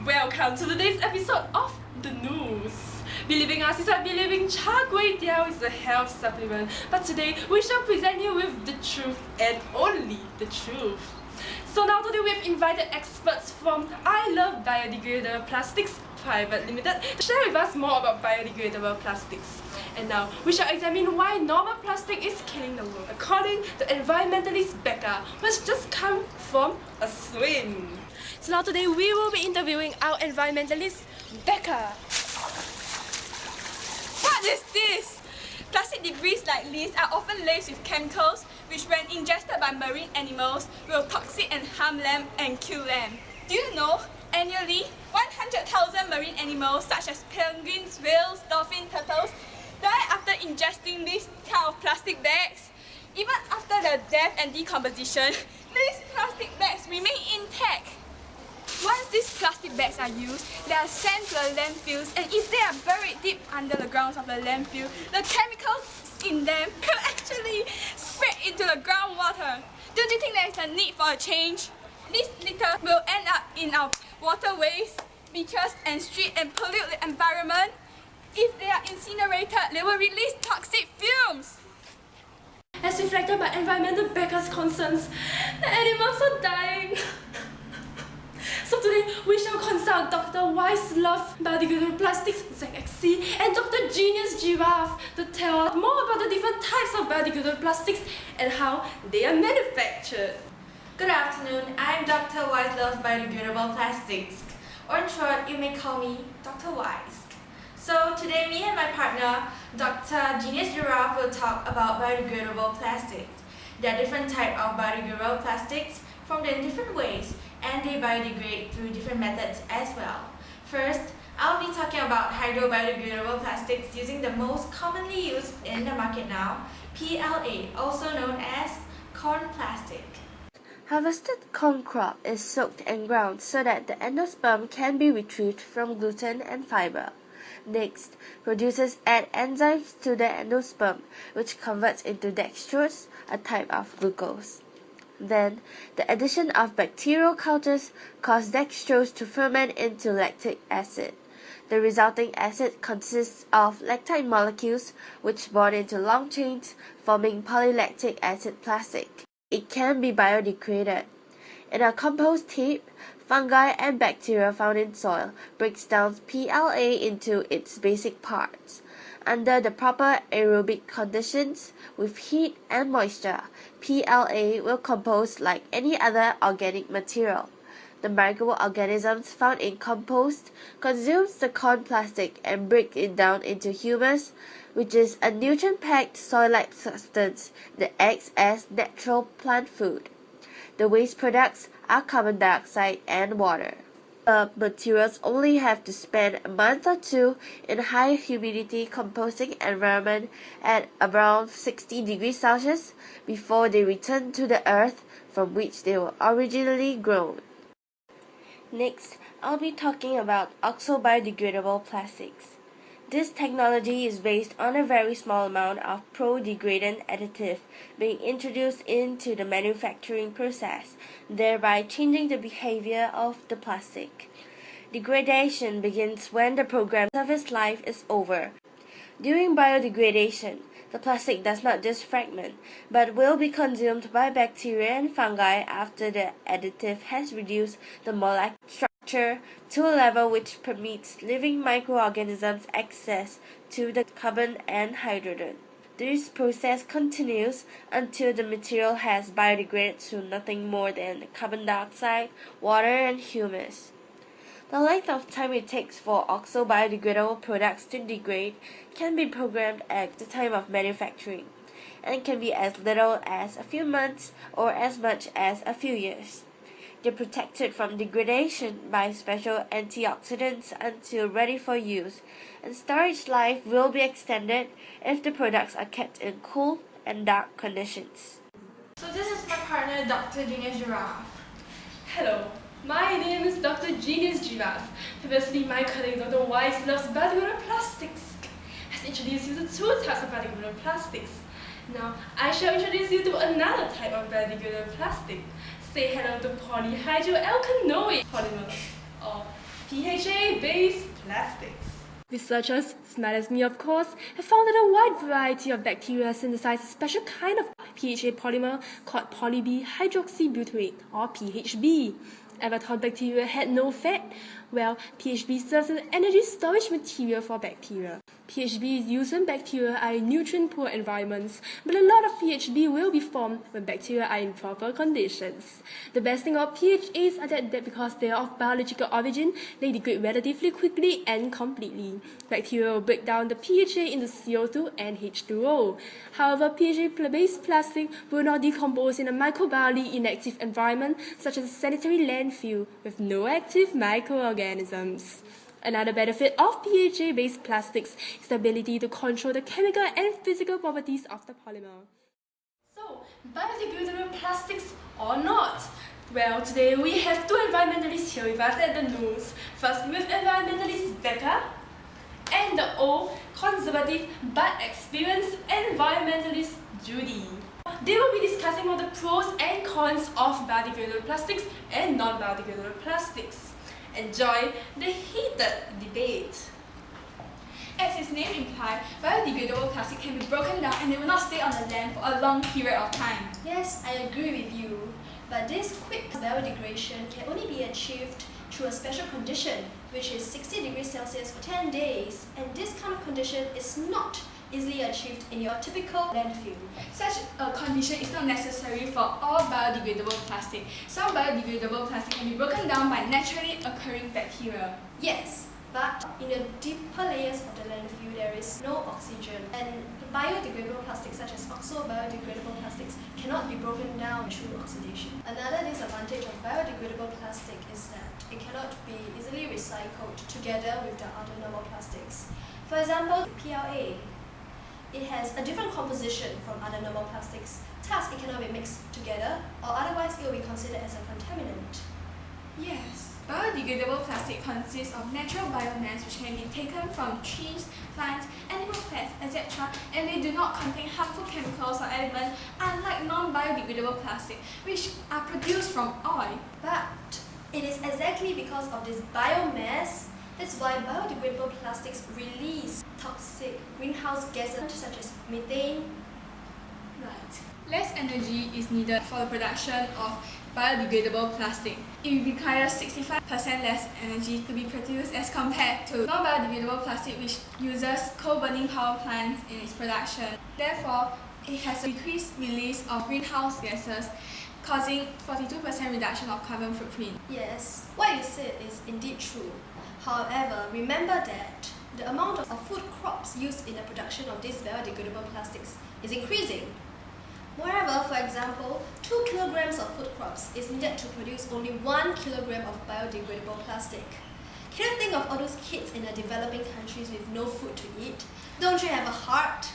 Welcome to today's episode of The News. Believing us is like believing char kway teow is a health supplement. But today we shall present you with the truth and only the truth. So now today we have invited experts from I Love Biodegradable Plastics Private Limited to share with us more about biodegradable plastics. And now we shall examine why normal plastic is killing the world according to environmentalist Becca, who has just come from a swim. So now today we will be interviewing our environmentalist Becca. What is this? Plastic debris like these are often laced with chemicals which when ingested by marine animals will toxic and harm them and kill them. Do you know, annually 100,000 marine animals such as penguins, whales, dolphins, turtles die after ingesting these kind of plastic bags. Even after their death and decomposition, these plastic bags remain intact. Once these plastic bags are used, they are sent to the landfills, and if they are buried deep under the grounds of the landfill, the chemicals in them will actually spread into the groundwater. Don't you think there is a need for a change? This litter will end up in our waterways, beaches and streets and pollute the environment. If they are incinerated, they will release toxic fumes. As reflected by environmental Becca's concerns, the animals are dying. So today we shall consult Dr. Wise Love Biodegradable Plastics ZXC and Dr. Genius Giraffe to tell us more about the different types of biodegradable plastics and how they are manufactured. Good afternoon, I'm Dr. Wise Love Biodegradable Plastics, or in short, you may call me Dr. Wise. So today me and my partner, Dr. Genius Giraffe, will talk about biodegradable plastics. There are different types of biodegradable plastics formed in different ways, and they biodegrade through different methods as well. First, I'll be talking about hydrobiodegradable plastics using the most commonly used in the market now, PLA, also known as corn plastic. Harvested corn crop is soaked and ground so that the endosperm can be retrieved from gluten and fiber. Next, producers add enzymes to the endosperm, which converts into dextrose, a type of glucose. Then, the addition of bacterial cultures causes dextrose to ferment into lactic acid. The resulting acid consists of lactide molecules which bond into long chains, forming polylactic acid plastic. It can be biodegraded. In a compost heap, fungi and bacteria found in soil breaks down PLA into its basic parts. Under the proper aerobic conditions, with heat and moisture, PLA will compose like any other organic material. The microorganisms found in compost consumes the corn plastic and break it down into humus, which is a nutrient-packed soil-like substance that acts as natural plant food. The waste products are carbon dioxide and water. The materials only have to spend a month or two in a high humidity composting environment at around 60 degrees Celsius before they return to the earth from which they were originally grown. Next, I'll be talking about oxo-biodegradable plastics. This technology is based on a very small amount of pro-degradant additive being introduced into the manufacturing process, thereby changing the behavior of the plastic. Degradation begins when the programmed service life is over. During biodegradation, the plastic does not just fragment, but will be consumed by bacteria and fungi after the additive has reduced the molecular structure to a level which permits living microorganisms access to the carbon and hydrogen. This process continues until the material has biodegraded to nothing more than carbon dioxide, water, and humus. The length of time it takes for oxo-biodegradable products to degrade can be programmed at the time of manufacturing, and can be as little as a few months or as much as a few years. They're protected from degradation by special antioxidants until ready for use, and storage life will be extended if the products are kept in cool and dark conditions. So this is my partner, Dr. Genius Giraffe. Hello, my name is Dr. Genius Giraffe. Previously, my colleague Dr. Wise Loves Biodegradable Plastics has introduced you to two types of biodegradable plastics. Now, I shall introduce you to another type of biodegradable plastic. Say hello to polyhydroalkanoic polymers, or PHA-based plastics. Researchers, smart as me of course, have found that a wide variety of bacteria synthesize a special kind of PHA polymer called poly-B-hydroxybutyrate, or PHB. Ever thought bacteria had no fat? Well, PHB serves as an energy storage material for bacteria. PHB is used when bacteria are in nutrient-poor environments, but a lot of PHB will be formed when bacteria are in proper conditions. The best thing about PHAs are that because they are of biological origin, they degrade relatively quickly and completely. Bacteria will break down the PHA into CO2 and H2O. However, PHA-based plastic will not decompose in a microbially inactive environment such as a sanitary landfill with no active microorganisms. Another benefit of PHA-based plastics is the ability to control the chemical and physical properties of the polymer. So, biodegradable plastics or not? Well, today we have two environmentalists here with us at the news. First, with environmentalist Becca and the old, conservative but experienced environmentalist Judy. They will be discussing all the pros and cons of biodegradable plastics and non-biodegradable plastics. Enjoy the heated debate. As its name implies, biodegradable plastic can be broken down and they will not stay on the land for a long period of time. Yes, I agree with you. But this quick biodegradation can only be achieved through a special condition, which is 60 degrees Celsius for 10 days. And this kind of condition is not easily achieved in your typical landfill. Such a condition is not necessary for all biodegradable plastic. Some biodegradable plastic can be broken down by naturally occurring bacteria. Yes, but in the deeper layers of the landfill there is no oxygen, and biodegradable plastics such as oxo-biodegradable plastics cannot be broken down through oxidation. Another disadvantage of biodegradable plastic is that it cannot be easily recycled together with the other normal plastics. For example, PLA. It has a different composition from other normal plastics, thus it cannot be mixed together, or otherwise it will be considered as a contaminant. Yes. Biodegradable plastic consists of natural biomass which can be taken from trees, plants, animal fats, etc. and they do not contain harmful chemicals or elements unlike non-biodegradable plastic which are produced from oil. But it is exactly because of this biomass that's why biodegradable plastics release toxic greenhouse gases such as methane. Right. Less energy is needed for the production of biodegradable plastic. It requires 65% less energy to be produced as compared to non-biodegradable plastic which uses coal-burning power plants in its production. Therefore, it has a decreased release of greenhouse gases, causing 42% reduction of carbon footprint. Yes, what you said is indeed true. However, remember that the amount of food crops used in the production of these biodegradable plastics is increasing. Moreover, for example, 2 kilograms of food crops is needed to produce only 1 kilogram of biodegradable plastic. Can you think of all those kids in the developing countries with no food to eat? Don't you have a heart?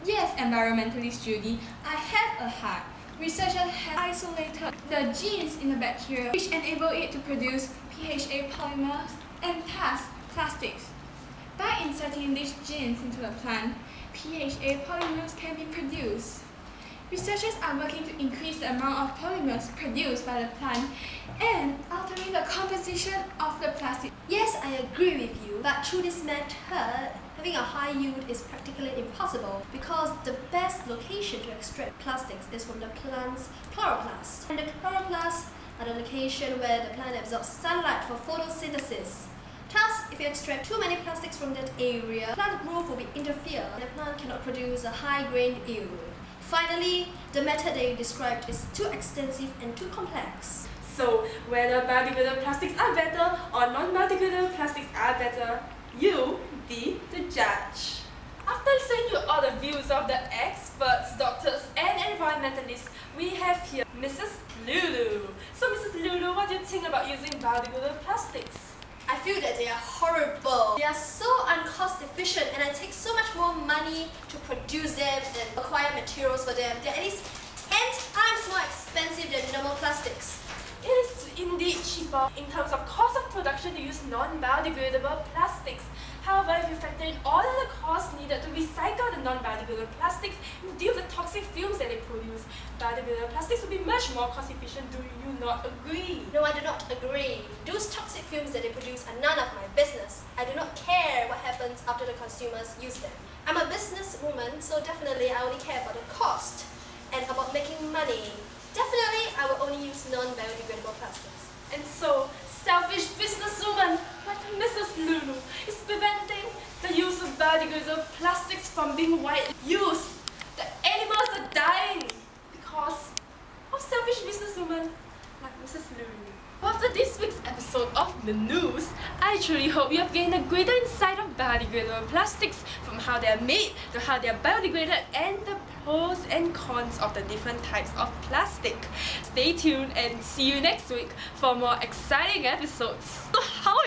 Yes, environmentalist Judy, I have a heart. Researchers have isolated the genes in the bacteria which enable it to produce PHA polymers and thus plastics. By inserting these genes into the plant, PHA polymers can be produced. Researchers are working to increase the amount of polymers produced by the plant and altering the composition of the plastic. Yes, I agree with you, but through this method, having a high yield is practically impossible because the best location to extract plastics is from the plant's chloroplasts. And the chloroplasts are the location where the plant absorbs sunlight for photosynthesis. Thus, if you extract too many plastics from that area, plant growth will be interfered and the plant cannot produce a high-grained yield. Finally, the method that you described is too extensive and too complex. So, whether biodegradable plastics are better or non-biodegradable plastics are better, you be the judge. After listening to all the views of the experts, doctors and environmentalists, we have here Mrs. Lulu. So Mrs. Lulu, what do you think about using biodegradable plastics? I feel that they are horrible. They are so uncost efficient and it takes so much more money to produce them and acquire materials for them. They're at least 10 times more expensive than normal plastics. It is indeed cheaper in terms of cost of production to use non-biodegradable plastics. However, if you factor in all of the costs needed to recycle the non-biodegradable plastics and deal with the toxic fumes that they produce, biodegradable plastics will be much more cost efficient. Do you not agree? No, I do not agree. Those toxic fumes that they produce are none of my business. I do not care what happens after the consumers use them. I'm a businesswoman, so definitely I only care about the cost and about making money. Definitely, I will only use non-biodegradable plastics. And so, selfish businesswoman like Mrs. Lulu is preventing the use of biodegradable plastics from being widely used. The animals are dying because of selfish businesswomen like Mrs. Lulu. After this week's episode of the news, I truly hope you have gained a greater insight of biodegradable plastics, from how they are made to how they are biodegraded and the pros and cons of the different types of plastic. Stay tuned and see you next week for more exciting episodes. So how